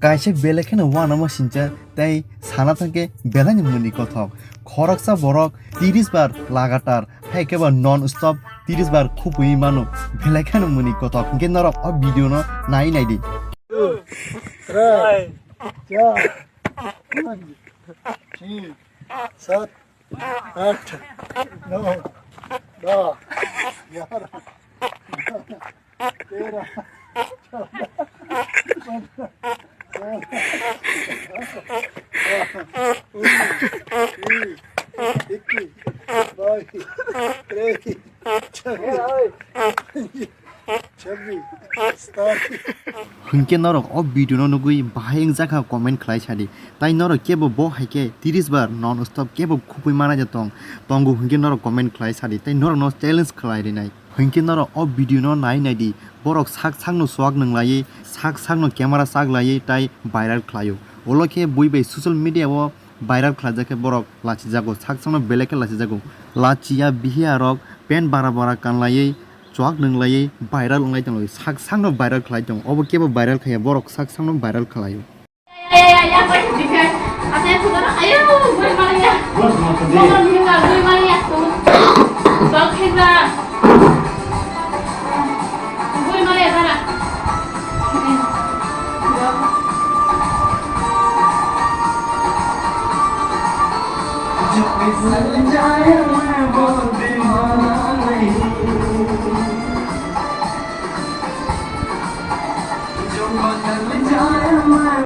kaise belekhen wanama sinsa tai sana thake belani muni kothok khoraksa borok 30 bar lagatar haikeba non-stop 30 bar khupui mano belekhen muni kothok genara a video no nai nai di 7 8 9 10 11 hunke norok o video no nugui bahayeng jaka comment khlai sadi tai norok kebo bo haike 30 bar non stop kebo khupui mana jatong tongu hunke norok comment khlai sadi tai norok no challenge khlai rinai hunke norok o video no nai nai di borok sak sang no swag nunglai sak sang no camera sak lai tai viral khlaio oloke buibe social media o viral khlajake borok lachi jago sak sang no beleke lachi jago lachia bihia rok pen bara bara kanlai Chuwak nunglai viral ngai tong sak sang no viral khlai tong obo kebo viral khaya borok sak sang no viral khlaio